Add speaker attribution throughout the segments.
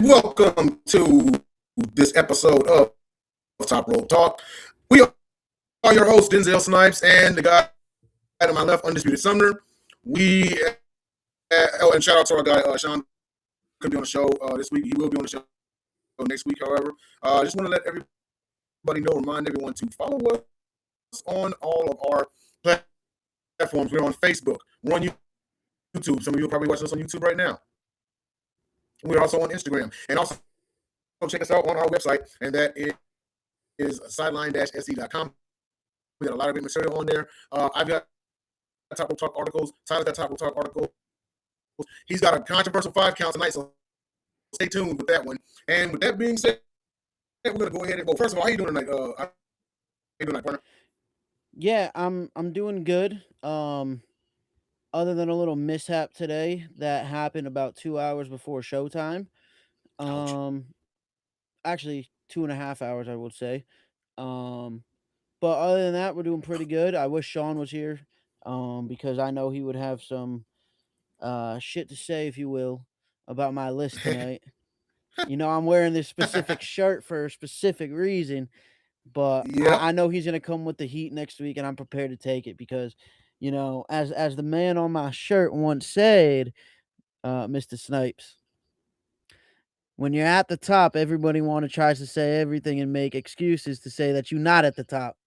Speaker 1: welcome to this episode of Top Rope Talk. We are your hosts, Denzel Snipes, and the guy to my left, Undisputed Sumner. And shout out to our guy, Sean, could be on the show this week. He will be on the show next week, however. I just want to let everybody know, remind everyone to follow us on all of our platforms. We're on Facebook. We're on YouTube. Some of you are probably watching us on YouTube right now. We're also on Instagram. And also check us out on our website, and that is sideline-se.com. We got a lot of great material on there. I've got Top Rope Talk articles. Tyler's got Top Rope Talk articles. He's got a controversial 5 count tonight, so stay tuned with that one. And with that being said, we're going to go ahead and go. First of all, how you doing tonight? How you doing tonight, partner?
Speaker 2: Yeah, I'm doing good. Other than a little mishap today that happened about 2 hours before showtime.
Speaker 1: Ouch.
Speaker 2: Actually 2.5 hours, I would say. Um, but other than that, we're doing pretty good. I wish Sean was here, because I know he would have some shit to say, if you will, about my list tonight. I'm wearing this specific shirt for a specific reason, but
Speaker 1: Yep.
Speaker 2: I know he's gonna come with the heat next week, and I'm prepared to take it because, as the man on my shirt once said, Mr. Snipes, when you're at the top, everybody tries to say everything and make excuses to say that you're not at the top.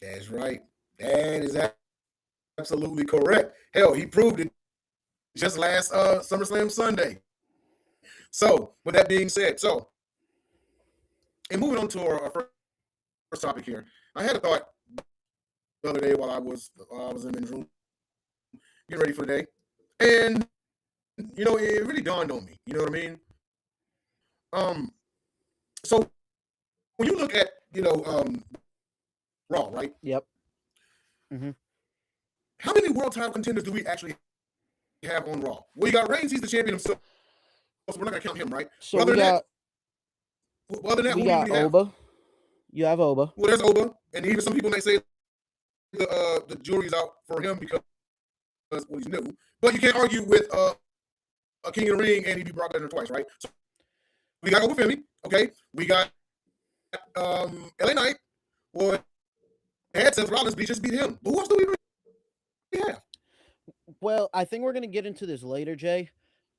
Speaker 1: That's right. That is absolutely correct. Hell, he proved it just last SummerSlam Sunday. So, with that being said, and moving on to our first topic here, I had a thought the other day while I was in the men's room, getting ready for the day, and it really dawned on me. You know what I mean? So when you look at Raw, right?
Speaker 2: Yep. Mm-hmm.
Speaker 1: How many world title contenders do we actually have on Raw? Well, you got Reigns; he's the champion himself, so we're not gonna count him, right?
Speaker 2: So
Speaker 1: other
Speaker 2: we
Speaker 1: than
Speaker 2: got
Speaker 1: that,
Speaker 2: we
Speaker 1: who do
Speaker 2: got
Speaker 1: we have?
Speaker 2: Oba. You have Oba.
Speaker 1: Well, there's Oba, and even some people may say the jury's out for him because he's new. But you can't argue with a King of the Ring, and he beat Brock Lesnar twice, right? So we got Oba Femi, okay? We got LA Knight. Well, had Seth Rollins just beat him. But who else do we really have?
Speaker 2: Well, I think we're gonna get into this later, Jay.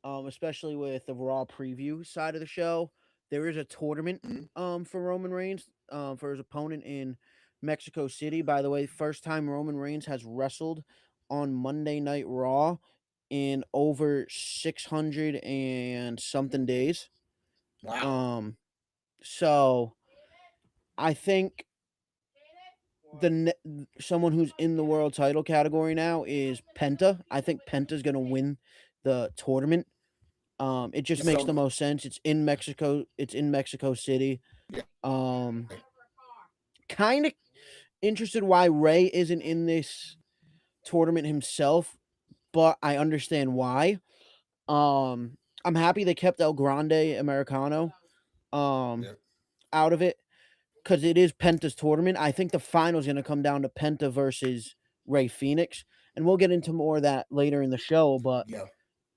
Speaker 2: Especially with the Raw preview side of the show. There is a tournament for Roman Reigns for his opponent in Mexico City. By the way, first time Roman Reigns has wrestled on Monday Night Raw in over 600 and something days.
Speaker 1: Wow.
Speaker 2: So I think someone who's in the world title category now is Penta. I think Penta's gonna win the tournament. It just makes the most sense. It's in Mexico. It's in Mexico City.
Speaker 1: Yeah.
Speaker 2: Kind of interested why Ray isn't in this tournament himself, but I understand why. I'm happy they kept El Grande Americano out of it because it is Penta's tournament. I think the final's going to come down to Penta versus Ray Phoenix, and we'll get into more of that later in the show. But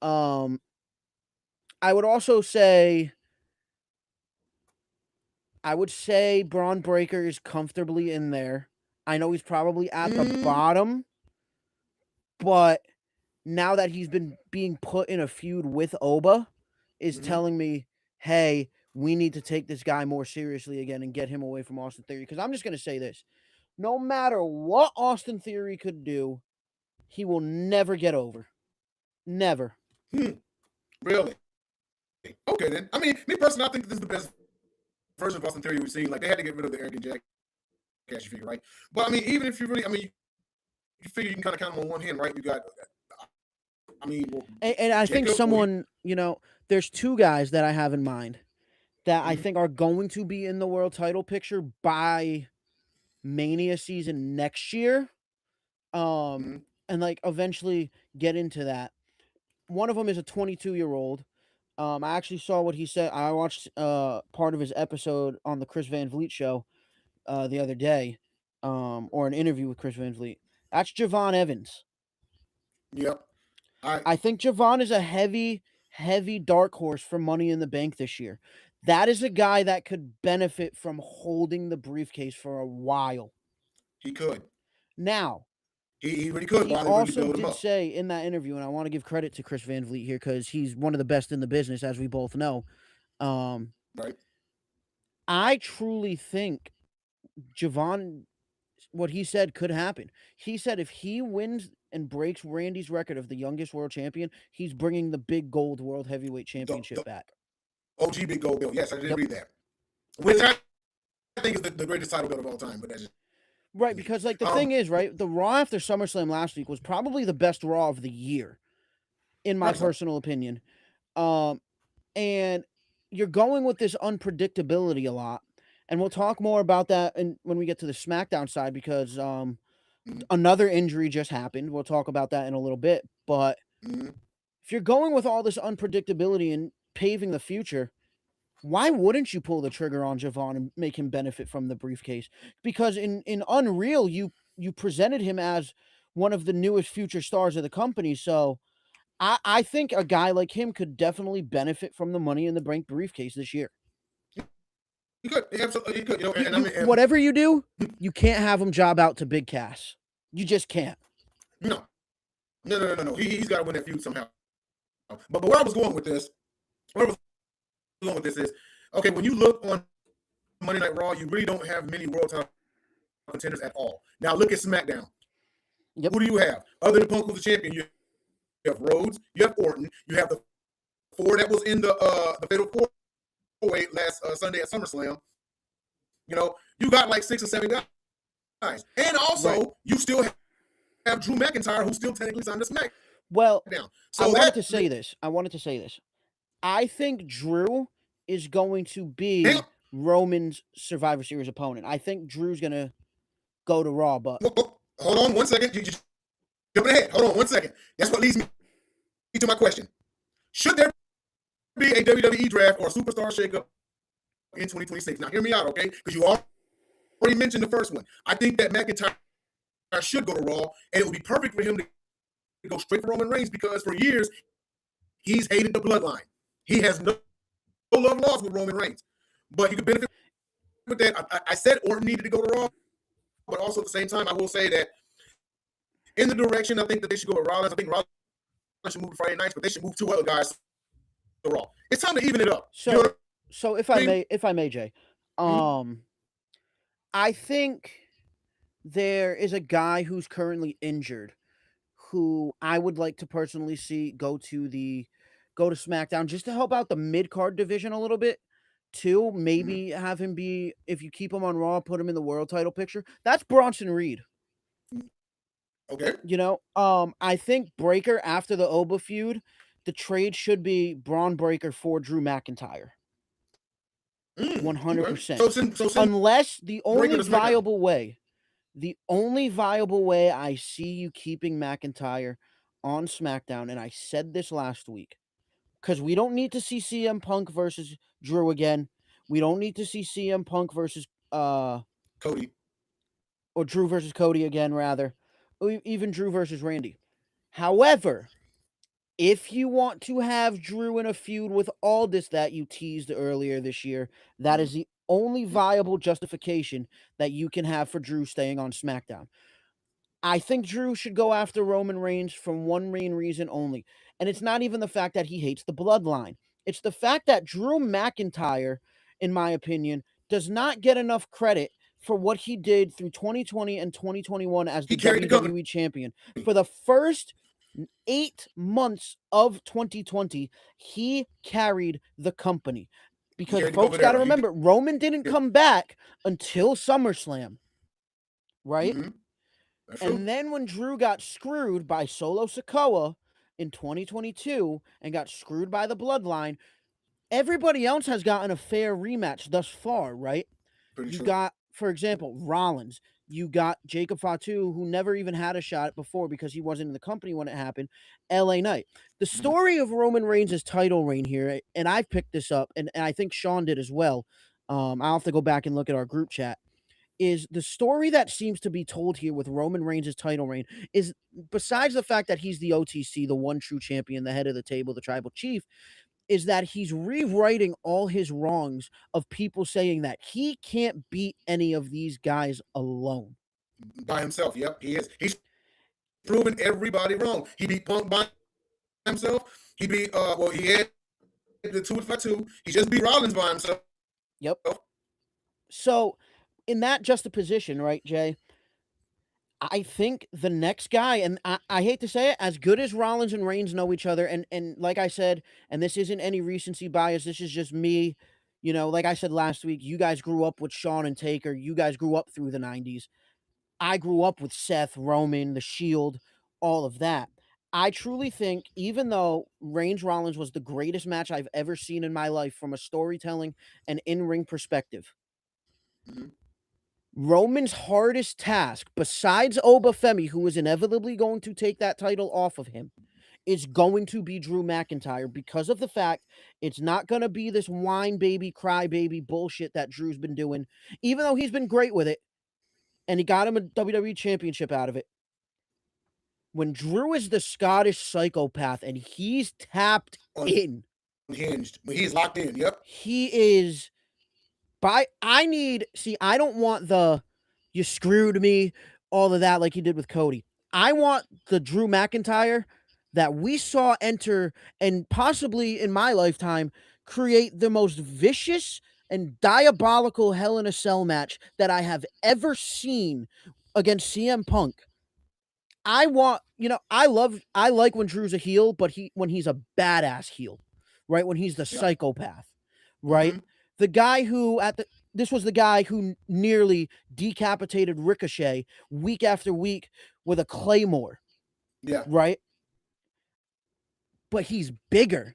Speaker 2: I would also say, Braun Breaker is comfortably in there. I know he's probably at the bottom, but now that he's been being put in a feud with Oba, is telling me, hey, we need to take this guy more seriously again and get him away from Austin Theory. Because I'm just going to say this. No matter what Austin Theory could do, he will never get over. Never.
Speaker 1: Really? Okay, then. I mean, me personally, I think this is the best version of Austin Theory we've seen. Like, they had to get rid of the arrogant jackass, you figure, right? But, I mean, even if you really, you figure you can kind of count them on one hand, right? You got,
Speaker 2: and I think someone, there's two guys that I have in mind that I think are going to be in the world title picture by Mania season next year. And like eventually get into that. One of them is a 22-year-old. I actually saw what he said. I watched part of his episode on the Chris Van Vliet show the other day, or an interview with Chris Van Vliet. That's Javon Evans.
Speaker 1: Yep.
Speaker 2: I think Javon is a heavy heavy dark horse for Money in the Bank this year. That is a guy that could benefit from holding the briefcase for a while.
Speaker 1: He could.
Speaker 2: Now,
Speaker 1: He really could.
Speaker 2: he
Speaker 1: While they really
Speaker 2: also
Speaker 1: build him
Speaker 2: did
Speaker 1: up.
Speaker 2: say in that interview, and I want to give credit to Chris Van Vliet here because he's one of the best in the business, as we both know.
Speaker 1: Right.
Speaker 2: I truly think Javon, what he said could happen. He said if he wins and breaks Randy's record of the youngest world champion, he's bringing the big gold world heavyweight championship back.
Speaker 1: OG Big Gold Belt. Yes, I did
Speaker 2: Yep.
Speaker 1: read that. Which I think is the greatest title belt of all time. But that's just
Speaker 2: Right, because like the thing is, right, the Raw after SummerSlam last week was probably the best Raw of the year, in my
Speaker 1: Right, so.
Speaker 2: personal opinion. And you're going with this unpredictability a lot, and we'll talk more about that when we get to the SmackDown side because another injury just happened. We'll talk about that in a little bit, but if you're going with all this unpredictability and paving the future, why wouldn't you pull the trigger on Javon and make him benefit from the briefcase? Because in Unreal, you presented him as one of the newest future stars of the company. So I think a guy like him could definitely benefit from the Money in the Bank briefcase this year.
Speaker 1: He could. He absolutely could. You know,
Speaker 2: whatever you do, you can't have him job out to Big Cass. You just can't.
Speaker 1: No. He's got to win that feud somehow. But where I was going with this, is, okay, when you look on Monday Night Raw, you really don't have many world title contenders at all. Now look at SmackDown.
Speaker 2: Yep.
Speaker 1: Who do you have? Other than Punk, who's the champion, you have Rhodes, you have Orton, you have the four that was in the Fatal 4-Way last Sunday at SummerSlam. You know, you got like 6 or 7 guys. And also, you still have Drew McIntyre, who's still technically signed to SmackDown.
Speaker 2: Well, so I wanted to say this. I think Drew is going to be Roman's Survivor Series opponent. I think Drew's going to go to Raw, but...
Speaker 1: Hold on 1 second. You just jumping ahead. Hold on 1 second. That's what leads me to my question. Should there be a WWE draft or a superstar shakeup in 2026? Now, hear me out, okay? Because you already mentioned the first one. I think that McIntyre should go to Raw, and it would be perfect for him to go straight for Roman Reigns because for years, he's hated the bloodline. He has no love lost with Roman Reigns. But he could benefit with that. I said Orton needed to go to Raw, but also at the same time, I will say that in the direction I think that they should go with Rollins. I think Rollins should move to Friday nights, but they should move 2 other guys to Raw. It's time to even it up.
Speaker 2: So if I may, Jay, I think there is a guy who's currently injured who I would like to personally see go to SmackDown just to help out the mid-card division a little bit. Too, maybe have him be, if you keep him on Raw, put him in the world title picture. That's Bronson Reed.
Speaker 1: Okay.
Speaker 2: You know, I think Breaker after the Oba feud, the trade should be Braun Breaker for Drew McIntyre. 100%. So unless the only viable way I see you keeping McIntyre on SmackDown, and I said this last week, because we don't need to see CM Punk versus Drew again. We don't need to see CM Punk versus
Speaker 1: Cody.
Speaker 2: Or Drew versus Cody again, rather. Even Drew versus Randy. However, if you want to have Drew in a feud with Aldis that you teased earlier this year, that is the only viable justification that you can have for Drew staying on SmackDown. I think Drew should go after Roman Reigns from one main reason only. And it's not even the fact that he hates the bloodline. It's the fact that Drew McIntyre, in my opinion, does not get enough credit for what he did through 2020 and 2021 as the WWE champion. For the first 8 months of 2020, he carried the company. Because folks got to remember, Roman didn't come back until SummerSlam. Right? And then when Drew got screwed by Solo Sikoa in 2022 and got screwed by the bloodline, everybody else has gotten a fair rematch thus far, right? You got, for example, Rollins. You got Jacob Fatu, who never even had a shot before because he wasn't in the company when it happened. LA Knight. The story of Roman Reigns' title reign here, and I've picked this up, and I think Sean did as well. I'll have to go back and look at our group chat, is the story that seems to be told here with Roman Reigns' title reign is, besides the fact that he's the OTC, the one true champion, the head of the table, the tribal chief, is that he's rewriting all his wrongs of people saying that he can't beat any of these guys alone.
Speaker 1: By himself. Yep, he is. He's proven everybody wrong. He beat Punk by himself. He beat he had the 2-5-2. He just beat Rollins by himself.
Speaker 2: Yep. So in that juxtaposition, right, Jay, I think the next guy, and I hate to say it, as good as Rollins and Reigns know each other, and like I said, and this isn't any recency bias, this is just me, like I said last week, you guys grew up with Shawn and Taker, you guys grew up through the 90s. I grew up with Seth, Roman, The Shield, all of that. I truly think, even though Reigns Rollins was the greatest match I've ever seen in my life from a storytelling and in-ring perspective,
Speaker 1: Mhm.
Speaker 2: Roman's hardest task, besides Obafemi, who is inevitably going to take that title off of him, is going to be Drew McIntyre, because of the fact it's not going to be this whine baby, cry baby bullshit that Drew's been doing, even though he's been great with it, and he got him a WWE championship out of it. When Drew is the Scottish psychopath and he's tapped in,
Speaker 1: Unhinged. When he's locked in, yep.
Speaker 2: he is... I don't want the "you screwed me," all of that like he did with Cody. I want the Drew McIntyre that we saw enter and possibly in my lifetime create the most vicious and diabolical Hell in a Cell match that I have ever seen against CM Punk. I like when Drew's a heel, but when he's a badass heel, right? When he's the psychopath, right?
Speaker 1: Mhm.
Speaker 2: The guy who this was the guy who nearly decapitated Ricochet week after week with a claymore,
Speaker 1: Yeah.
Speaker 2: right? But he's bigger,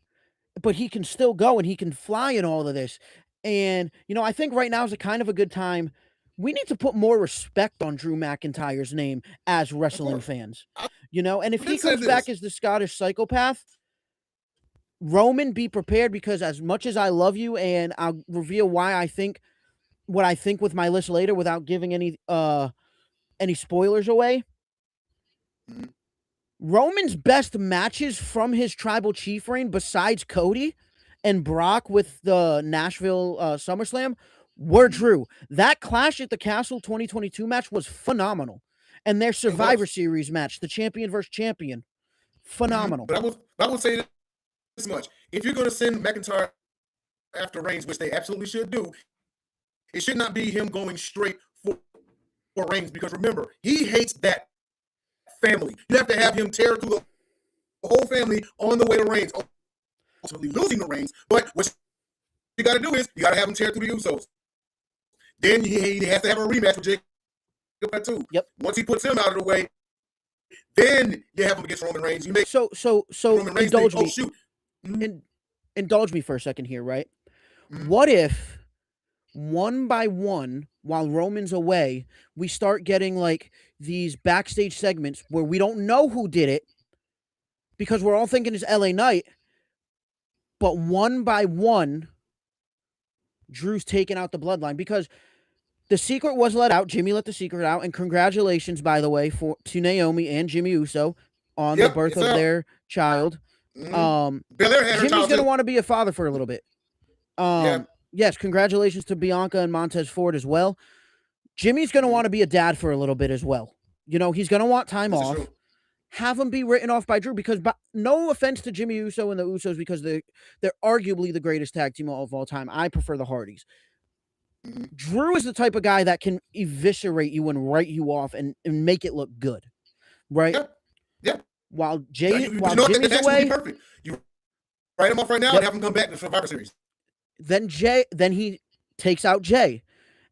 Speaker 2: but he can still go and he can fly in all of this. And, I think right now is a kind of a good time. We need to put more respect on Drew McIntyre's name as wrestling
Speaker 1: course.
Speaker 2: fans, and if
Speaker 1: Let
Speaker 2: he
Speaker 1: me say
Speaker 2: comes back
Speaker 1: this.
Speaker 2: as the Scottish psychopath, Roman, be prepared, because as much as I love you, and I'll reveal what I think with my list later without giving any spoilers away.
Speaker 1: Mhm.
Speaker 2: Roman's best matches from his tribal chief reign, besides Cody and Brock with the Nashville SummerSlam, were Drew. That Clash at the Castle 2022 match was phenomenal. And their Survivor Series match, the champion versus champion, phenomenal.
Speaker 1: But I would say this much. If you're going to send McIntyre after Reigns, which they absolutely should do, it should not be him going straight for Reigns, because remember, he hates that family. You have to have him tear through the whole family on the way to Reigns, ultimately losing the Reigns. But what you got to do is you got to have him tear through the Usos. Then he has to have a rematch with Jacob too.
Speaker 2: Yep.
Speaker 1: Once he puts him out of the way, then you have him against Roman Reigns. You make
Speaker 2: So
Speaker 1: Roman Reigns
Speaker 2: indulge
Speaker 1: think,
Speaker 2: me.
Speaker 1: oh shoot.
Speaker 2: Indulge me for a second here, right?
Speaker 1: Mhm.
Speaker 2: What if one by one, while Roman's away, we start getting like these backstage segments where we don't know who did it because we're all thinking it's LA Knight, but one by one, Drew's taking out the bloodline, because the secret was let out. Jimmy let the secret out, and congratulations, by the way, to Naomi and Jimmy Uso on the birth of their child.
Speaker 1: Jimmy's
Speaker 2: Jimmy's going to want to be a father for a little bit. Yes, congratulations to Bianca and Montez Ford as well. Jimmy's going to want to be a dad for a little bit as well. He's going to want time off.
Speaker 1: True.
Speaker 2: Have him be written off by Drew, because no offense to Jimmy Uso and the Usos, because they're arguably the greatest tag team of all time. I prefer the Hardys.
Speaker 1: Mm-hmm.
Speaker 2: Drew is the type of guy that can eviscerate you and write you off and make it look good, right?
Speaker 1: Yep.
Speaker 2: While Jimmy's
Speaker 1: away, perfect. You write him off right now and have him come back to the Survivor Series.
Speaker 2: Then he takes out Jay,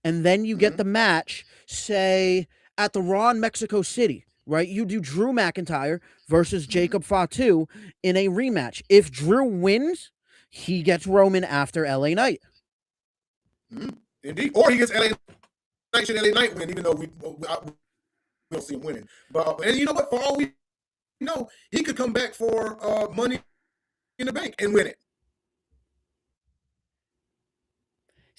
Speaker 2: and then you get the match, say at the Raw in Mexico City, right? You do Drew McIntyre versus Jacob Fatu in a rematch. If Drew wins, he gets Roman after LA Knight.
Speaker 1: Indeed, or he gets LA Knight. Should LA Knight win, even though we don't see him winning. But and you know what? For all we know, he could come back for Money in the Bank and win it.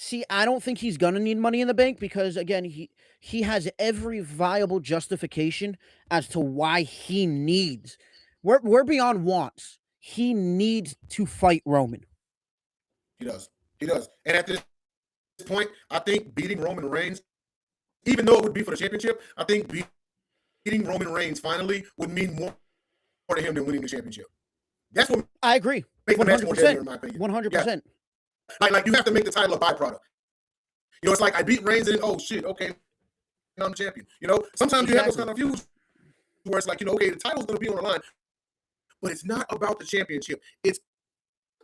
Speaker 2: See, I don't think he's gonna need Money in the Bank because again, he has every viable justification as to why he needs. We're beyond wants. He needs to fight Roman.
Speaker 1: He does. He does. And at this point, I think beating Roman Reigns, even though it would be for the championship, I think beating Roman Reigns finally would mean more to him than winning the championship. That's what
Speaker 2: I agree.
Speaker 1: makes the match more deadly, in my opinion.
Speaker 2: 100%.
Speaker 1: Like you have to make the title a byproduct. You know, it's like I beat Reigns and oh shit, okay, now I'm the champion. You know, sometimes you have those kind of feuds where it's like, you know, okay, the title's going to be on the line, but it's not about the championship. It's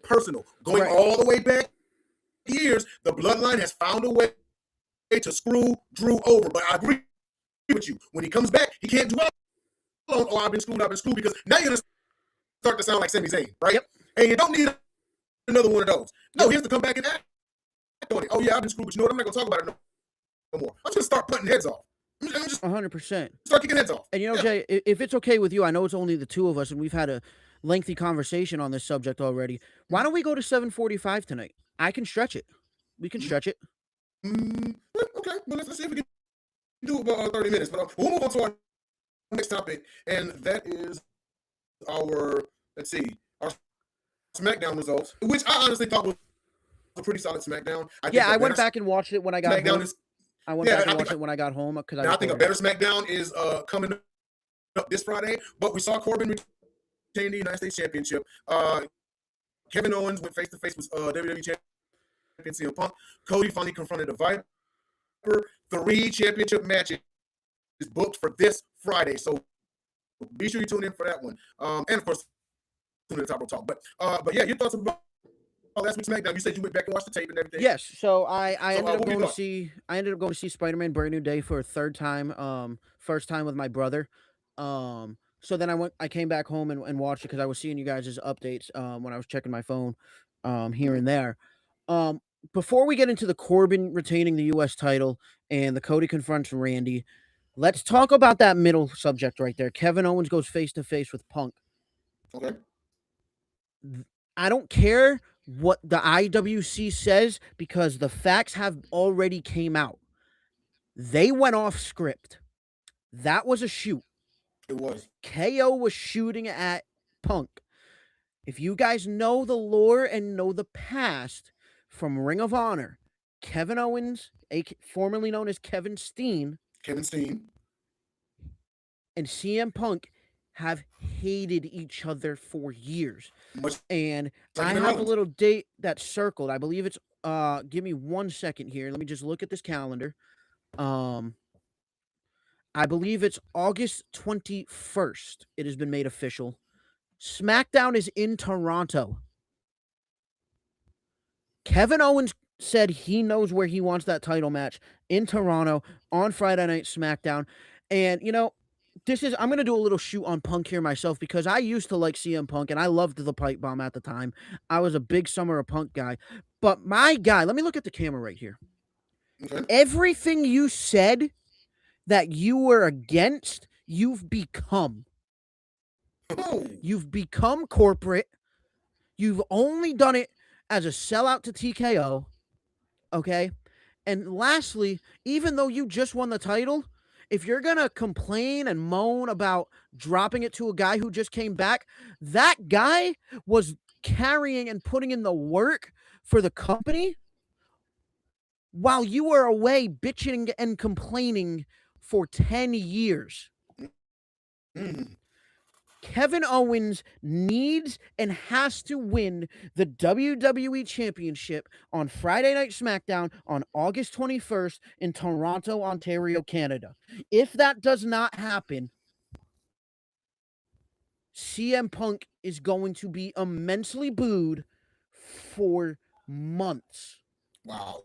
Speaker 1: personal. Going all the way back years, the bloodline has found a way to screw Drew over. But I agree with you. When he comes back, he can't do it alone. Oh, I've been screwed, because now you're going to start to sound like Sami Zayn, right?
Speaker 2: Yep.
Speaker 1: And you don't need another one of those. No, he has to come back and act on it. Oh, yeah, I've been screwed, but you know what? I'm not going to talk about it no more. I'm just going to start putting heads off. I'm just
Speaker 2: 100%.
Speaker 1: start kicking heads off.
Speaker 2: And you know, Jay, if it's okay with you, I know it's only the two of us, and we've had a lengthy conversation on this subject already. Why don't we go to 7:45 tonight? I can stretch it. We can stretch it.
Speaker 1: Okay, well, let's see if we can do about 30 minutes. But we'll move on to our next topic, and that is our SmackDown results, which I honestly thought was a pretty solid SmackDown.
Speaker 2: I went back and watched it when I got
Speaker 1: SmackDown
Speaker 2: home. I went back and watched it when I got home because
Speaker 1: I think a better SmackDown is coming up this Friday. But we saw Corbin retain the United States Championship. Kevin Owens went face to face with WWE Champion CM Punk. Cody finally confronted the Viper. 3 championship matches is booked for this Friday, so be sure you tune in for that one. And of course, tune in to Top Rope Talk. But yeah, your thoughts about last week's SmackDown? You said you went back and watched the tape and everything.
Speaker 2: Yes, so I ended up going to see Spider-Man Brand New Day for a third time. First time with my brother. So then I came back home and watched it because I was seeing you guys' updates when I was checking my phone here and there. Before we get into the Corbin retaining the U.S. title and the Cody confronts Randy, let's talk about that middle subject right there. Kevin Owens goes face to face with Punk.
Speaker 1: Okay.
Speaker 2: I don't care what the IWC says because the facts have already came out. They went off script. That was a shoot.
Speaker 1: It was.
Speaker 2: KO was shooting at Punk. If you guys know the lore and know the past from Ring of Honor, Kevin Owens, formerly known as Kevin Steen, and CM Punk have hated each other for years. And I have a little date that's circled. I believe it's give me 1 second here. Let me just look at this calendar. I believe it's August 21st. It has been made official. SmackDown is in Toronto. Kevin Owens said he knows where he wants that title match in Toronto on Friday Night SmackDown. And, you know, I'm going to do a little shoot on Punk here myself because I used to like CM Punk and I loved the pipe bomb at the time. I was a big Summer of Punk guy. But my guy, let me look at the camera right here.
Speaker 1: Okay.
Speaker 2: Everything you said that you were against, you've become.
Speaker 1: Oh.
Speaker 2: You've become corporate. You've only done it as a sellout to TKO. Okay? And lastly, even though you just won the title, if you're going to complain and moan about dropping it to a guy who just came back, that guy was carrying and putting in the work for the company while you were away bitching and complaining for 10 years. Kevin Owens needs and has to win the WWE Championship on Friday Night SmackDown on August 21st in Toronto, Ontario, Canada. If that does not happen, CM Punk is going to be immensely booed for months.
Speaker 1: Wow.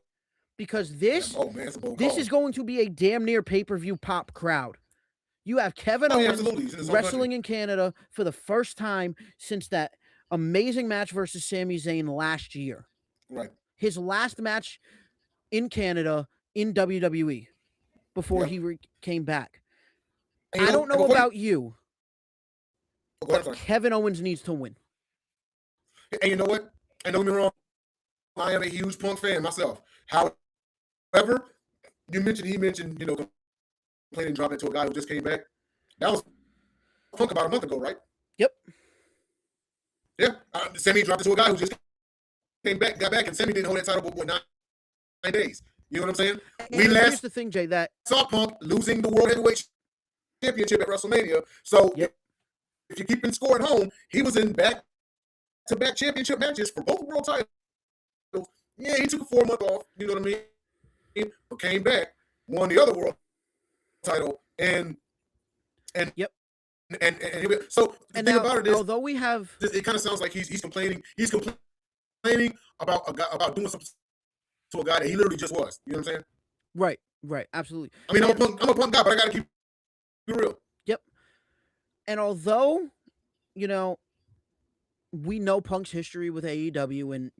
Speaker 2: Because this is going to be a damn near pay-per-view pop crowd. You have Kevin Owens wrestling in Canada for the first time since that amazing match versus Sami Zayn last year.
Speaker 1: Right.
Speaker 2: His last match in Canada in WWE before he came back. I don't know about you, but Kevin Owens needs to win.
Speaker 1: And you know what? And don't get me wrong. I am a huge Punk fan myself. However, he mentioned, complaining, dropping it to a guy who just came back. That was Punk about a month ago, right?
Speaker 2: Yep.
Speaker 1: Yeah. Sammy dropped it to a guy who just got back, and Sammy didn't hold that title for 9 days. You know what I'm saying? We
Speaker 2: And here's
Speaker 1: last
Speaker 2: the thing, Jay, that
Speaker 1: saw Punk losing the World Heavyweight Championship at WrestleMania. So
Speaker 2: Yep.
Speaker 1: if you're keeping score at home, he was in back-to-back championship matches for both world titles. Yeah, he took a 4-month off. You know what I mean? But came back, won the other world title, and
Speaker 2: Yep.
Speaker 1: so the
Speaker 2: And
Speaker 1: thing
Speaker 2: now,
Speaker 1: about it is,
Speaker 2: although we have,
Speaker 1: it kind of sounds like he's complaining. He's complaining about a guy, about doing something to a guy that he literally just was. You know what I'm saying?
Speaker 2: right, absolutely.
Speaker 1: I mean, I'm a punk guy, but I gotta keep it real.
Speaker 2: Yep. And although, we know Punk's history with AEW and,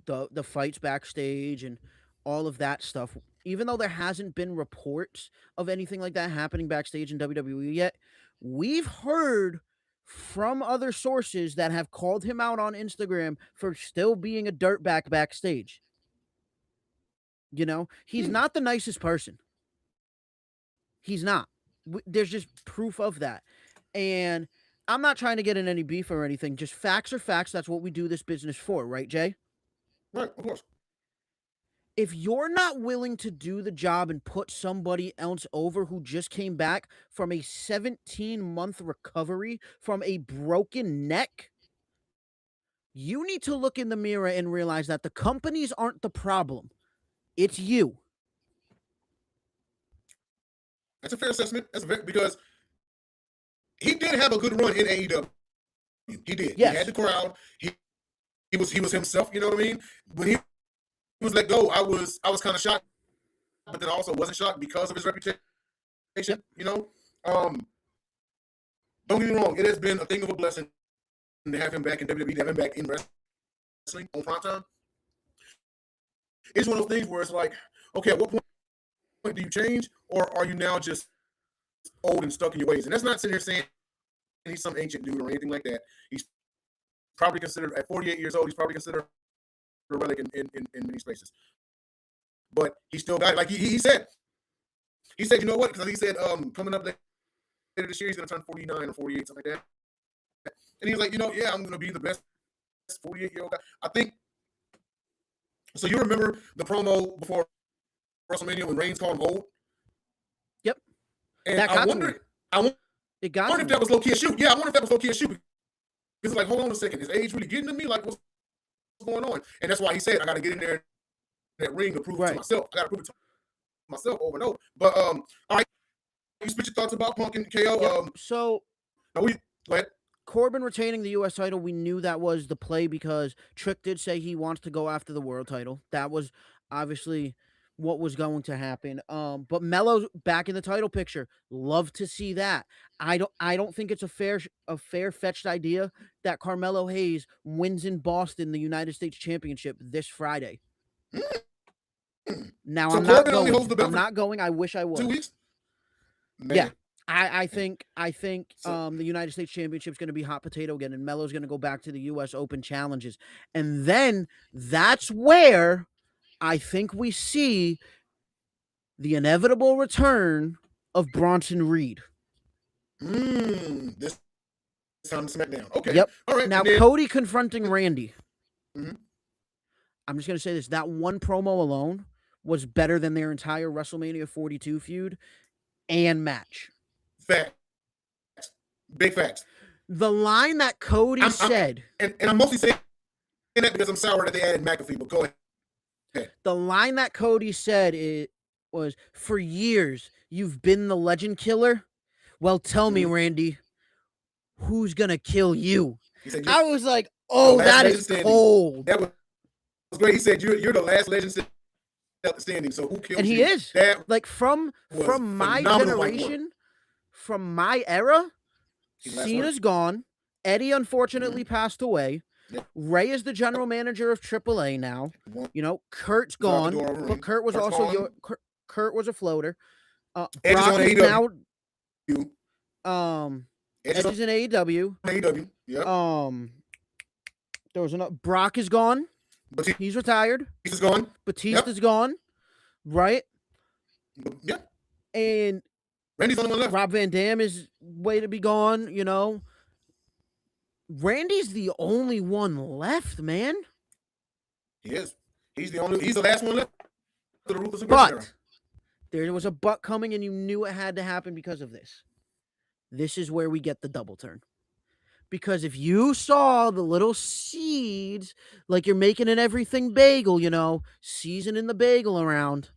Speaker 2: the fights backstage and all of that stuff, even though there hasn't been reports of anything like that happening backstage in WWE yet, we've heard from other sources that have called him out on Instagram for still being a dirtbag backstage. He's not the nicest person. He's not. There's just proof of that. And I'm not trying to get in any beef or anything. Just facts are facts. That's what we do this business for, right, Jay?
Speaker 1: Right, of course.
Speaker 2: If you're not willing to do the job and put somebody else over who just came back from a 17-month recovery from a broken neck, you need to look in the mirror and realize that the companies aren't the problem. It's you.
Speaker 1: That's a fair assessment. Because he did have a good run in AEW. He did.
Speaker 2: Yes.
Speaker 1: He had the crowd. He was himself. You know what I mean? When he was let go, I was kind of shocked, but then I also wasn't shocked because of his reputation. You know, don't get me wrong. It has been a thing of a blessing to have him back in WWE, to have him back in wrestling on prime time. It's one of those things where it's like, okay, at what point do you change, or are you now just old and stuck in your ways? And that's not sitting here saying he's some ancient dude or anything like that. He's probably considered, at 48 years old, he's probably considered a relic in many spaces. But he still got it. Like he said, you know what? Because he said, coming up later this year, he's going to turn 49 or 48, something like that. And he was like, yeah, I'm going to be the best 48-year-old guy. I think. So you remember the promo before WrestleMania when Reigns called him old?
Speaker 2: Yep.
Speaker 1: And I wonder if that was low-key a shoot. Yeah, I wonder if that was low-key a shoot. Because it's like, hold on a second. Is age really getting to me? Like, what's going on? And that's why he said, I got to get in there in that ring to prove it to myself. I got to prove it to myself over and over. But, all right. You spit your thoughts about Punk and KO.
Speaker 2: So,
Speaker 1: go ahead.
Speaker 2: Corbin retaining the U.S. title, we knew that was the play because Trick did say he wants to go after the world title. That was obviously what was going to happen. But Melo's back in the title picture. Love to see that. I don't think it's a fair-fetched idea that Carmelo Hayes wins in Boston the United States Championship this Friday. Now, so I'm not going. I'm not going. I wish I was.
Speaker 1: 2 weeks? Man.
Speaker 2: Yeah. I think the United States Championship is going to be hot potato again, and Melo's going to go back to the U.S. Open challenges. And then that's where I think we see the inevitable return of Bronson Reed.
Speaker 1: This time SmackDown. Okay.
Speaker 2: Yep.
Speaker 1: All right.
Speaker 2: Now, Cody confronting Randy.
Speaker 1: Mm-hmm.
Speaker 2: I'm just going to say this. That one promo alone was better than their entire WrestleMania 42 feud and match.
Speaker 1: Facts. Big facts.
Speaker 2: The line that Cody said.
Speaker 1: And I'm mostly saying that because I'm sour that they added McAfee, but go ahead.
Speaker 2: The line that Cody said was, for years, you've been the legend killer. Well, tell me, Randy, who's going to kill you?
Speaker 1: Said,
Speaker 2: I was like, oh, that is cold.
Speaker 1: That was great. He said, you're the last legend standing, so who killed you?
Speaker 2: And he is. Like, from my generation, from my era, Cena's gone. Eddie, unfortunately, passed away.
Speaker 1: Yep.
Speaker 2: Ray is the general manager of AAA now. Kurt's gone, but Kurt was Kurt was a floater. Brock is now. Edge is in AEW.
Speaker 1: AEW. Yeah.
Speaker 2: There was another. Brock is gone. He's retired.
Speaker 1: He's gone.
Speaker 2: Batista's gone, right?
Speaker 1: Yeah.
Speaker 2: And
Speaker 1: Randy's the only one left.
Speaker 2: Rob Van Dam is way to be gone, you know. Randy's the only one left, man.
Speaker 1: He is. He's the last one left to the Ruthless Aggression era.
Speaker 2: But there was a but coming, and you knew it had to happen because of this. This is where we get the double turn. Because if you saw the little seeds, like you're making an everything bagel, you know, seasoning the bagel around,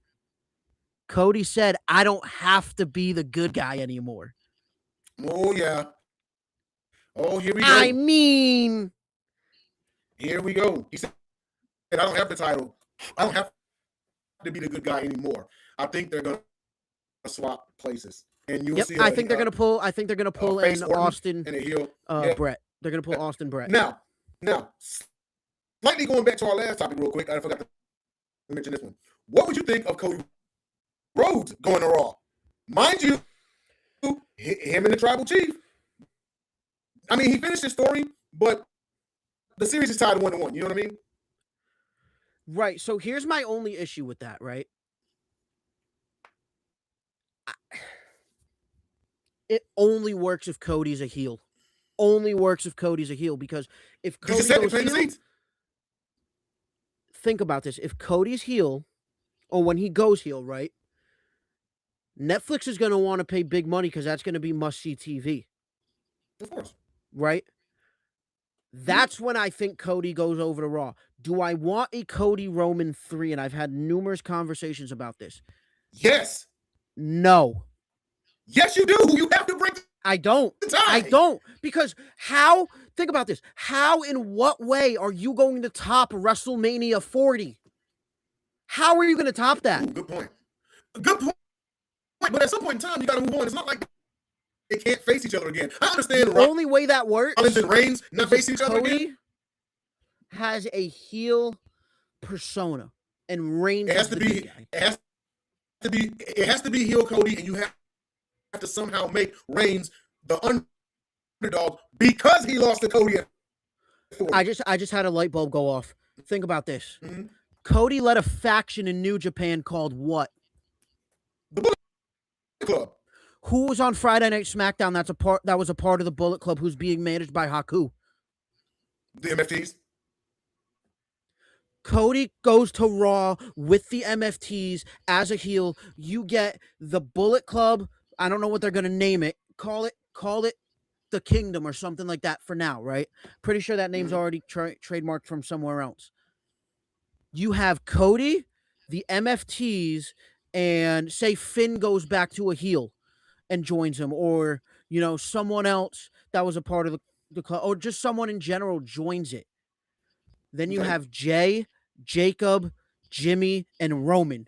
Speaker 2: Cody said, I don't have to be the good guy anymore.
Speaker 1: Oh, yeah. Oh, here we go.
Speaker 2: I mean,
Speaker 1: here we go. He said, I don't have the title. I don't have to be the good guy anymore. I think they're going to swap places. And you'll see.
Speaker 2: I think they're going to pull in Austin
Speaker 1: and a heel.
Speaker 2: Brett. They're going to pull Austin Brett.
Speaker 1: Now, slightly going back to our last topic real quick. I forgot to mention this one. What would you think of Cody Rhodes going to Raw? Mind you, him and the Tribal Chief. I mean, he finished his story, but the series is tied 1-1. You know what I mean?
Speaker 2: Right. So here's my only issue with that, right? It only works if Cody's a heel. Only works if Cody's a heel, because if Cody goes heel, think about this. If Cody's heel, or when he goes heel, right? Netflix is going to want to pay big money because that's going to be must-see TV.
Speaker 1: Of course.
Speaker 2: Right? That's when I think Cody goes over to Raw. Do I want a Cody Roman 3? And I've had numerous conversations about this.
Speaker 1: Yes.
Speaker 2: No.
Speaker 1: Yes, you do. You have to break.
Speaker 2: I don't. I don't. Because how, think about this. How, in what way are you going to top WrestleMania 40? How are you going to top that?
Speaker 1: Ooh, good point. Good point. But at some point in time, you got to move on. It's not like they can't face each other again. I understand.
Speaker 2: The only way that works.
Speaker 1: Rollins and Reigns not facing each other again.
Speaker 2: Has a heel persona, and Reigns
Speaker 1: it has to be. It has to be heel Cody, and you have to somehow make Reigns the underdog because he lost to Cody.
Speaker 2: I just had a light bulb go off. Think about this.
Speaker 1: Mm-hmm.
Speaker 2: Cody led a faction in New Japan called what?
Speaker 1: The Bullet Club.
Speaker 2: Who was on Friday Night SmackDown? That was a part of the Bullet Club, who's being managed by Haku.
Speaker 1: The MFTs.
Speaker 2: Cody goes to Raw with the MFTs as a heel. You get the Bullet Club. I don't know what they're going to name it. Call it the Kingdom or something like that for now, right? Pretty sure that name's already trademarked from somewhere else. You have Cody, the MFTs, and say Finn goes back to a heel and joins him, or, you know, someone else that was a part of the club, or just someone in general joins it. Then you have Jay, Jacob, Jimmy, and Roman.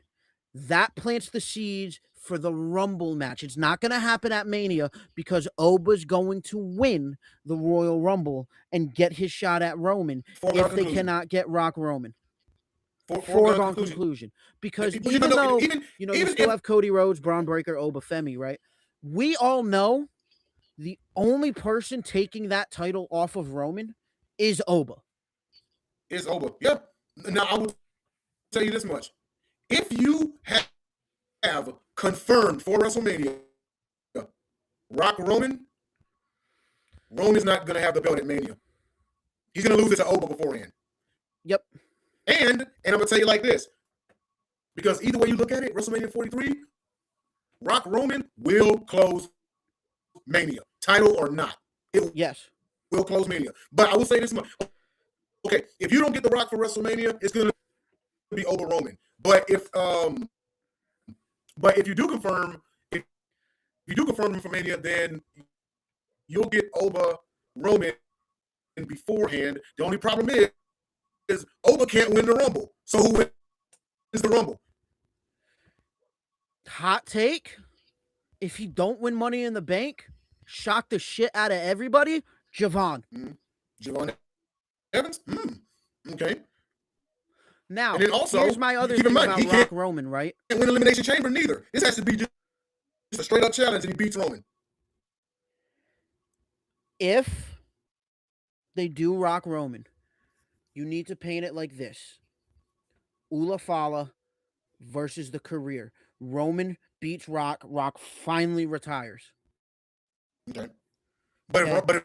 Speaker 2: That plants the seeds for the Rumble match. It's not going to happen at Mania because Oba's going to win the Royal Rumble and get his shot at Roman if they cannot get Rock Roman. Foregone conclusion. Because even though you still have Cody Rhodes, Braun Breaker, Oba Femi, right? We all know the only person taking that title off of Roman is Oba.
Speaker 1: Is Oba. Yep. Now, I will tell you this much. If you have confirmed for WrestleMania Rock Roman's not going to have the belt at Mania. He's going to lose it to Oba beforehand.
Speaker 2: Yep.
Speaker 1: And I'm going to tell you like this. Because either way you look at it, WrestleMania 43, Rock Roman will close Mania. Title or not.
Speaker 2: Yes.
Speaker 1: Will close Mania. But I will say this much. Okay, if you don't get the Rock for WrestleMania, it's going to be Oba Roman. But if you do confirm, him for Mania, then you'll get Oba Roman beforehand. The only problem is Oba can't win the Rumble. So who wins the Rumble?
Speaker 2: Hot take. If you don't win Money in the Bank, shock the shit out of everybody, Javon.
Speaker 1: Javon Evans? Okay.
Speaker 2: Now,
Speaker 1: and then also,
Speaker 2: here's my other thing about Rock Roman, right?
Speaker 1: He can't win Elimination Chamber neither. This has to be just a straight-up challenge and he beats Roman.
Speaker 2: If they do Rock Roman, You need to paint it like this: Ula Fala versus the career. Roman beats Rock. Rock finally retires.
Speaker 1: Okay. But
Speaker 2: Okay?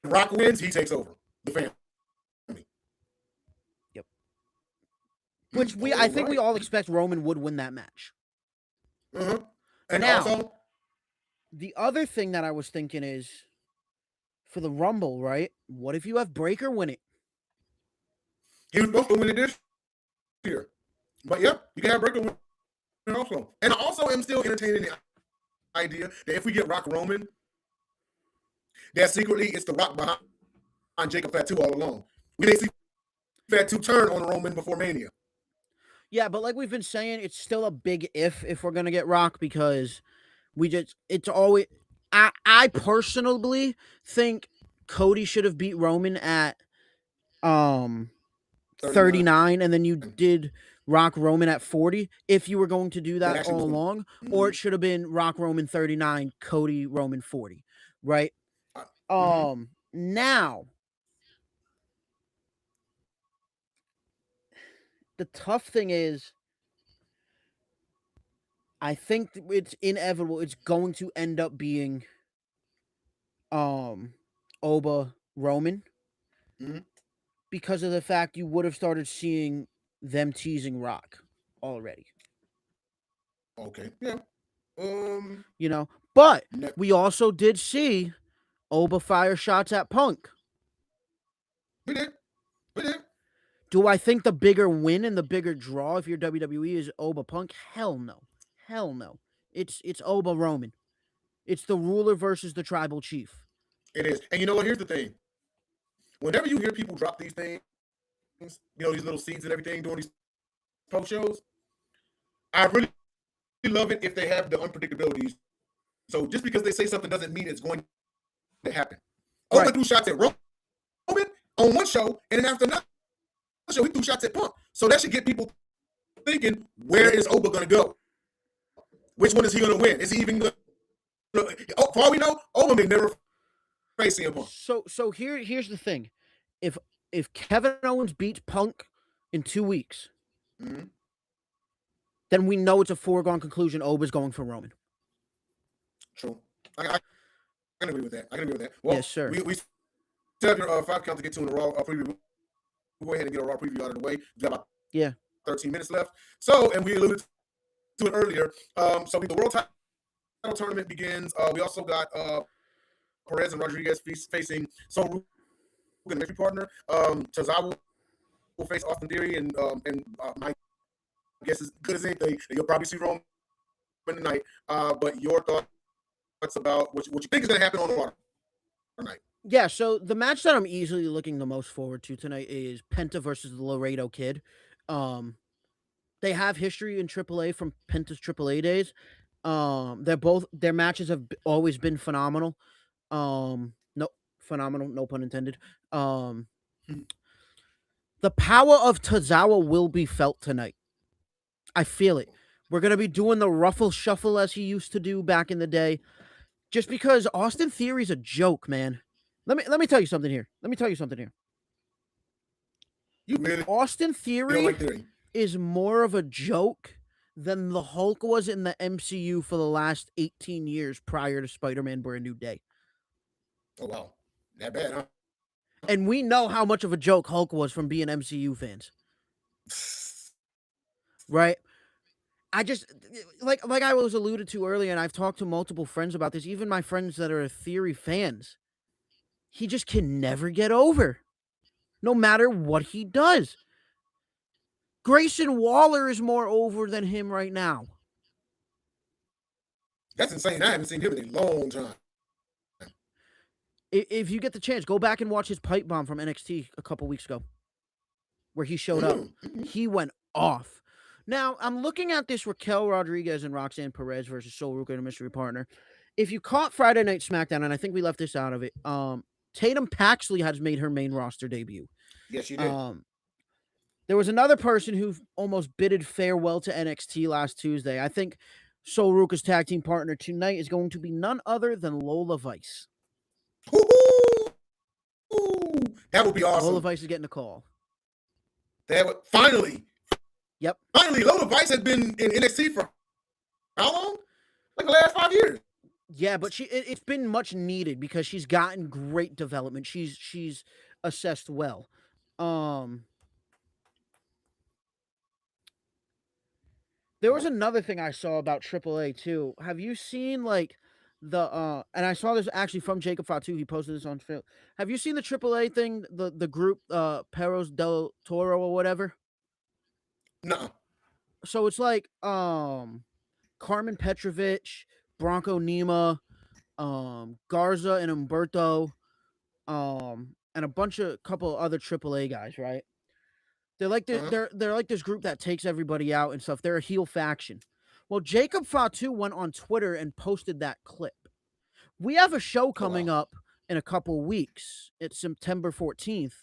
Speaker 1: if Rock wins, he takes over the family.
Speaker 2: Yep. Which I think we all expect Roman would win that match.
Speaker 1: Uh-huh. And
Speaker 2: Now,
Speaker 1: also,
Speaker 2: the other thing that I was thinking is, for the Rumble, right? What if you have Breakker win it?
Speaker 1: he was supposed to win it this year. But yeah, you can have Breakker win it also. And I also am still entertaining the idea that if we get Rock Roman, that secretly it's the Rock behind Jacob Fatu all along. We may see Fatu turn on Roman before Mania.
Speaker 2: Yeah, but like we've been saying, it's still a big if we're gonna get Rock, because it's always. I personally think Cody should have beat Roman at 39, and then you did Rock Roman at 40 if you were going to do that all along, or it should have been Rock Roman 39, Cody Roman 40, right? Now, the tough thing is, I think it's inevitable. It's going to end up being Oba Roman, because of the fact you would have started seeing them teasing Rock already.
Speaker 1: Okay, yeah.
Speaker 2: You know, but we also did see Oba fire shots at Punk.
Speaker 1: We did.
Speaker 2: Do I think the bigger win and the bigger draw, if you're WWE, is Oba Punk? Hell no. Hell no. It's Oba Roman. It's the ruler versus the tribal chief.
Speaker 1: It is. And you know what? Here's the thing. Whenever you hear people drop these things, these little seeds and everything during these post shows, I really love it if they have the unpredictabilities. So just because they say something doesn't mean it's going to happen. Oba threw shots at Roman on one show, and then after another show, he threw shots at Punk. So that should get people thinking, where is Oba going to go? Which one is he going to win? Is he even going to... For all we know, Oba may never face CM Punk.
Speaker 2: So here's the thing. If Kevin Owens beats Punk in 2 weeks, then we know it's a foregone conclusion Oba's going for Roman.
Speaker 1: True. I can agree with that. Well,
Speaker 2: yes, sir.
Speaker 1: We still have your 5 count to get to in the Raw preview. We'll go ahead and get a Raw preview out of the way. We got about 13 minutes left. So, and we alluded to it earlier. So the World Title Tournament begins. We also got Perez and Rodriguez facing Soul Ruka, next partner. Tozawa will face Austin Theory, and my guess is good as anything. You'll probably see Roman tonight. But your thoughts about what you think is going to happen on the Raw tonight?
Speaker 2: Yeah, so the match that I'm easily looking the most forward to tonight is Penta versus the Laredo Kid. They have history in AAA from Penta's AAA days. Their matches have always been phenomenal. Phenomenal, no pun intended. The power of Tozawa will be felt tonight. I feel it. We're going to be doing the ruffle shuffle as he used to do back in the day. Just because Austin Theory's a joke, man. Let me tell you something here. Austin Theory is more of a joke than the Hulk was in the MCU for the last 18 years prior to Spider-Man Brand New Day.
Speaker 1: Oh, wow. That bad, huh?
Speaker 2: And we know how much of a joke Hulk was from being MCU fans. Right? I just, like I was alluded to earlier, and I've talked to multiple friends about this, even my friends that are Theory fans. He just can never get over, no matter what he does. Grayson Waller is more over than him right now.
Speaker 1: That's insane. I haven't seen him in a long time.
Speaker 2: If you get the chance, go back and watch his pipe bomb from NXT a couple weeks ago, where he showed up. He went off. Now, I'm looking at this Raquel Rodriguez and Roxanne Perez versus Soul Ruka and a mystery partner. If you caught Friday Night SmackDown, and I think we left this out of it, Tatum Paxley has made her main roster debut.
Speaker 1: Yes, she did.
Speaker 2: There was another person who almost bidded farewell to NXT last Tuesday. I think Soul Ruka's tag team partner tonight is going to be none other than Lola Vice.
Speaker 1: That would be awesome.
Speaker 2: Lola Vice is getting a call.
Speaker 1: Finally,
Speaker 2: Yep.
Speaker 1: finally, Lola Vice has been in NXT for how long? Like the last 5 years.
Speaker 2: Yeah, but it's been much needed because she's gotten great development. She's assessed well. There was another thing I saw about AAA too. Have you seen like the and I saw this actually from Jacob Fatu. He posted this on Phil. Have you seen the AAA thing, the group Perros del Toro or whatever?
Speaker 1: No.
Speaker 2: So it's like Carmen Petrovich, Bronco Nima, Garza and Umberto, and a bunch of couple other AAA guys, right? They're like they're like this group that takes everybody out and stuff. They're a heel faction. Well, Jacob Fatu went on Twitter and posted that clip. We have a show coming up in a couple weeks. It's September 14th.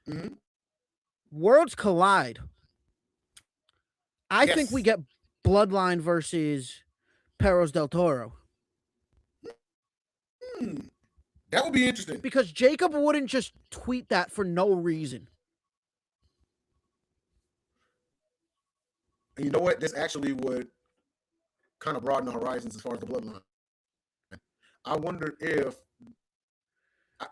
Speaker 1: Mm-hmm.
Speaker 2: Worlds collide. I think we get Bloodline versus Perros del Toro.
Speaker 1: That would be interesting.
Speaker 2: Because Jacob wouldn't just tweet that for no reason.
Speaker 1: And you know what? This actually would kind of broaden the horizons as far as the Bloodline. I wonder if I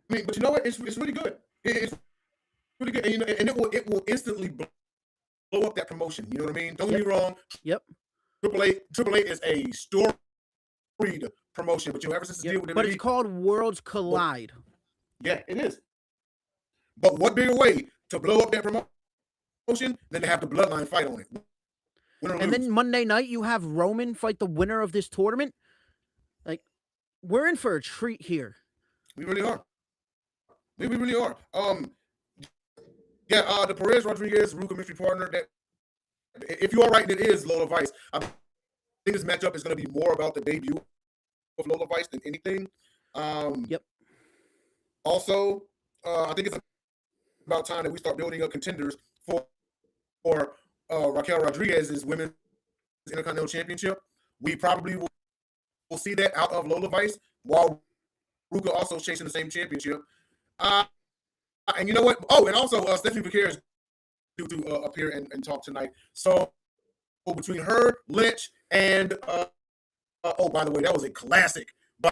Speaker 1: mean, but you know what? It's really good. It's really good, and, you know, and it will instantly blow up that promotion. You know what I mean? Don't get me wrong.
Speaker 2: Yep.
Speaker 1: AAA is a storied promotion, but you know, ever since the deal with WWE,
Speaker 2: but it's called Worlds Collide.
Speaker 1: Yeah, it is. But what bigger way to blow up that promotion than to have the Bloodline fight on it?
Speaker 2: And then Monday night you have Roman fight the winner of this tournament. Like, we're in for a treat here.
Speaker 1: We really are. We really are. The Perez Rodriguez Ruka mystery partner. That, if you are right, it is Lola Vice. I think this matchup is going to be more about the debut of Lola Vice than anything.
Speaker 2: Yep.
Speaker 1: Also, I think it's about time that we start building up contenders for Raquel Rodriguez's Women's Intercontinental Championship. We probably will see that out of Lola Vice, while Ruka also chasing the same championship. And you know what? Oh, and also Stephanie Becerra is due to appear and talk tonight. So between her, Lynch, and oh, by the way, that was a classic by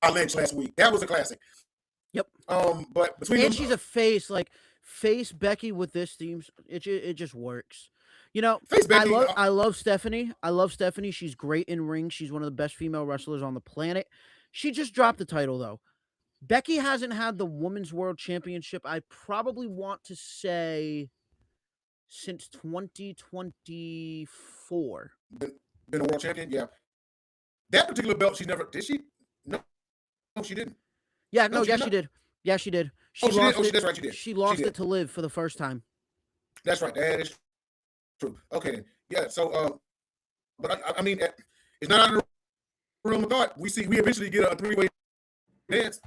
Speaker 1: Lynch last week. That was a classic.
Speaker 2: Yep.
Speaker 1: But between
Speaker 2: and she's a face, like face Becky with this theme. It just works. You know, Becky, I love Stephanie. I love Stephanie. She's great in ring. She's one of the best female wrestlers on the planet. She just dropped the title though. Becky hasn't had the Women's World Championship, I probably want to say, since 2024.
Speaker 1: Been a world champion? Yeah. That particular belt, she never... Did she? No, she didn't.
Speaker 2: Yeah, no, yes, she did. Yeah, she did.
Speaker 1: She lost it. That's right, she did.
Speaker 2: She lost it to Liv for the first time.
Speaker 1: That's right. That is true. Okay. Yeah, so... but, I mean, it's not out of the realm of thought. We eventually get a three-way dance.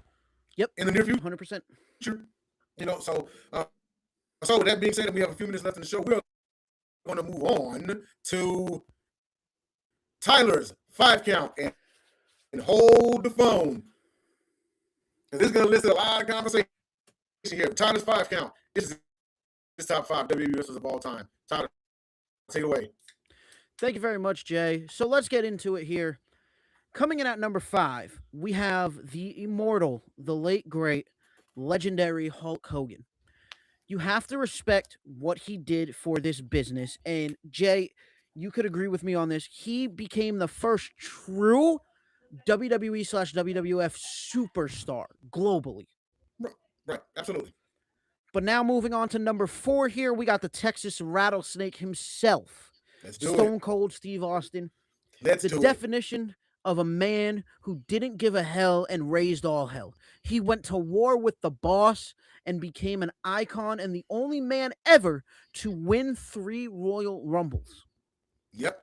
Speaker 2: Yep.
Speaker 1: In the near future.
Speaker 2: 100%.
Speaker 1: You know, so with that being said, we have a few minutes left in the show. We're going to move on to Tyler's 5 count and hold the phone. And this is going to elicit a lot of conversation here. Tyler's 5 count. This is top 5 WWE wrestlers of all time. Tyler, take it away.
Speaker 2: Thank you very much, Jay. So let's get into it here. Coming in at number 5, we have the immortal, the late, great, legendary Hulk Hogan. You have to respect what he did for this business. And, Jay, you could agree with me on this. He became the first true WWE/WWF superstar globally.
Speaker 1: Right, absolutely.
Speaker 2: But now moving on to number 4 here, we got the Texas Rattlesnake himself. Stone Cold Steve Austin.
Speaker 1: The
Speaker 2: definition of a man who didn't give a hell and raised all hell. He went to war with the boss and became an icon and the only man ever to win 3 Royal Rumbles.
Speaker 1: Yep.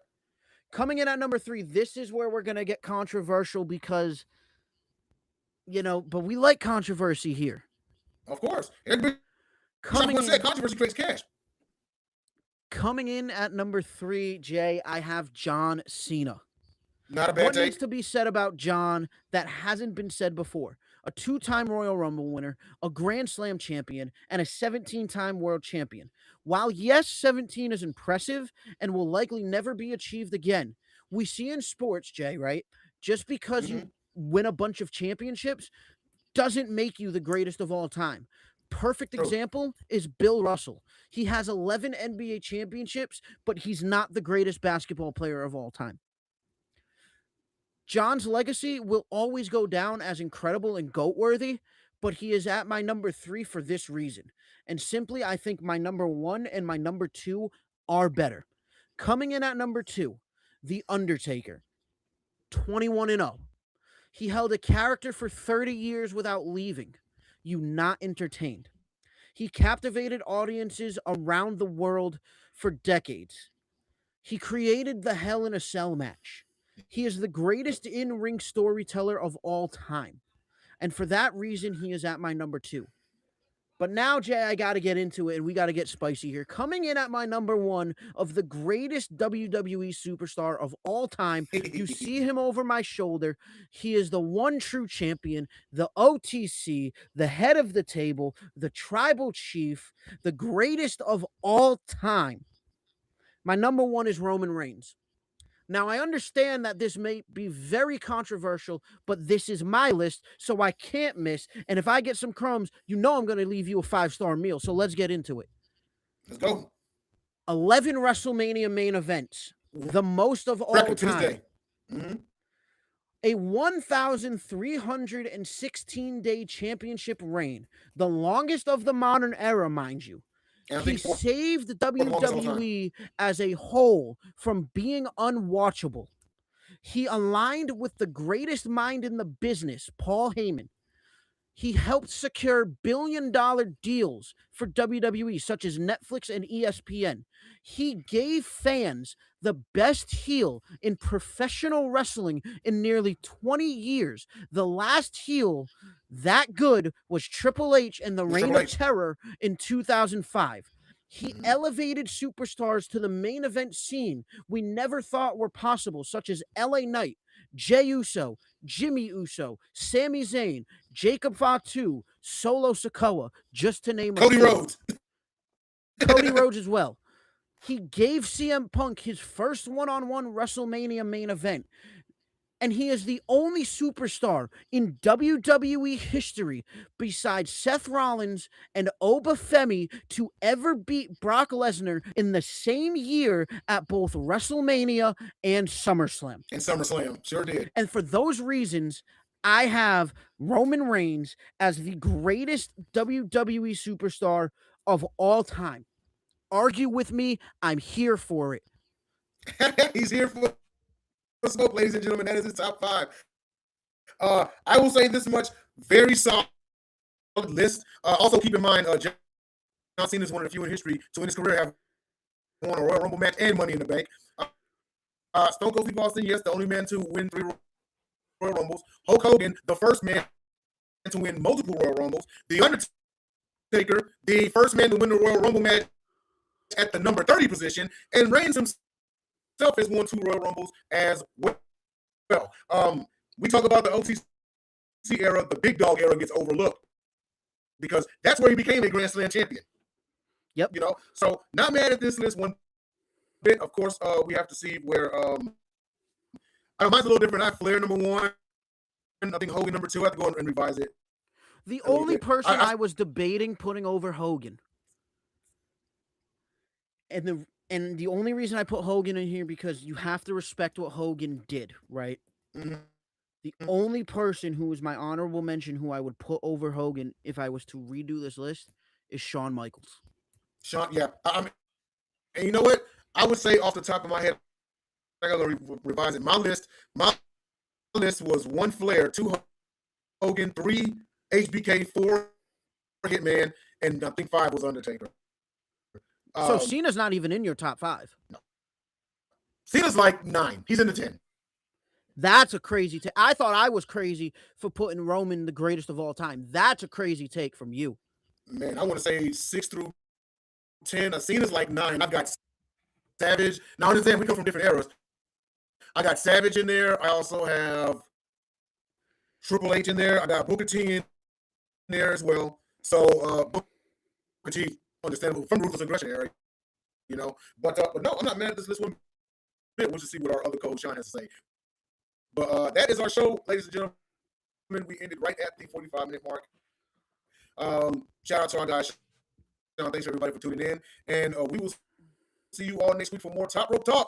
Speaker 2: Coming in at number 3, this is where we're going to get controversial because, you know, but we like controversy here.
Speaker 1: Of course. Controversy creates cash.
Speaker 2: Coming in at number 3, Jay, I have John Cena.
Speaker 1: Not a bad take.
Speaker 2: What needs to be said about John that hasn't been said before? a 2-time Royal Rumble winner, a Grand Slam champion, and a 17-time world champion. While yes, 17 is impressive and will likely never be achieved again, we see in sports, Jay, right? Just because you win a bunch of championships doesn't make you the greatest of all time. Perfect example is Bill Russell. He has 11 NBA championships, but he's not the greatest basketball player of all time. John's legacy will always go down as incredible and GOAT-worthy, but he is at my number 3 for this reason. And simply, I think my number 1 and my number 2 are better. Coming in at number 2, The Undertaker, 21-0. He held a character for 30 years without leaving you not entertained. He captivated audiences around the world for decades. He created the Hell in a Cell match. He is the greatest in-ring storyteller of all time. And for that reason, he is at my number 2. But now, Jay, I got to get into it, and we got to get spicy here. Coming in at my number 1 of the greatest WWE superstar of all time, you see him over my shoulder. He is the one true champion, the OTC, the head of the table, the tribal chief, the greatest of all time. My number 1 is Roman Reigns. Now, I understand that this may be very controversial, but this is my list, so I can't miss. And if I get some crumbs, you know I'm going to leave you a 5-star meal. So let's get into it.
Speaker 1: Let's go.
Speaker 2: 11 WrestleMania main events, the most of all time. A 1,316-day championship reign, the longest of the modern era, mind you. He saved WWE as a whole from being unwatchable. He aligned with the greatest mind in the business, Paul Heyman. He helped secure billion-dollar deals for WWE, such as Netflix and ESPN. He gave fans the best heel in professional wrestling in nearly 20 years. The last heel that good was Triple H and the Reign of Terror in 2005. He elevated superstars to the main event scene we never thought were possible, such as LA Knight, Jey Uso, Jimmy Uso, Sami Zayn, Jacob Fatu, Solo Sikoa, just to name a few.
Speaker 1: Cody Rhodes.
Speaker 2: Cody Rhodes as well. He gave CM Punk his first one-on-one WrestleMania main event. And he is the only superstar in WWE history besides Seth Rollins and Obafemi to ever beat Brock Lesnar in the same year at both WrestleMania and SummerSlam.
Speaker 1: And SummerSlam, sure did.
Speaker 2: And for those reasons, I have Roman Reigns as the greatest WWE superstar of all time. Argue with me, I'm here for it.
Speaker 1: He's here for smoke, ladies and gentlemen. That is his top 5. I will say this much: very solid list. Also, keep in mind, John Cena is one of the few in history to in his career have won a Royal Rumble match and Money in the Bank. Stone Cold Steve Austin, yes, the only man to win 3 Royal Rumbles. Hulk Hogan, the first man to win multiple Royal Rumbles. The Undertaker, the first man to win the Royal Rumble match at the number 30 position, and Reigns himself has won 2 Royal Rumbles as well. We talk about the OTC era, the big dog era gets overlooked because that's where he became a Grand Slam champion.
Speaker 2: Yep.
Speaker 1: You know, so not mad at this list one bit. Of course, we have to see where mine's a little different. I have Flair number 1. I think Hogan number 2. I have to go and revise it.
Speaker 2: The only person I was debating putting over Hogan, and the only reason I put Hogan in here because you have to respect what Hogan did, right?
Speaker 1: Mm-hmm.
Speaker 2: The only person who was my honorable mention who I would put over Hogan if I was to redo this list is Shawn Michaels.
Speaker 1: Yeah. And you know what? I would say off the top of my head, I got to revise it. My list was 1 Flair, 2 Hogan, 3 HBK, 4 Hitman, and I think 5 was Undertaker.
Speaker 2: So Cena's not even in your top 5.
Speaker 1: No. Cena's like 9. He's in the 10.
Speaker 2: That's a crazy take. I thought I was crazy for putting Roman the greatest of all time. That's a crazy take from you.
Speaker 1: Man, I want to say 6 through 10. Cena's like 9. I've got Savage. Now, understand, we come from different eras. I got Savage in there. I also have Triple H in there. I got Booker T in there as well. So Booker T, understandable from Ruthless Aggression era, you know. But no, I'm not mad at this list one bit. We'll just see what our other coach Sean has to say. But that is our show, ladies and gentlemen. We ended right at the 45-minute mark. Shout out to our guys. Sean, thanks everybody for tuning in, and we will see you all next week for more Top Rope Talk.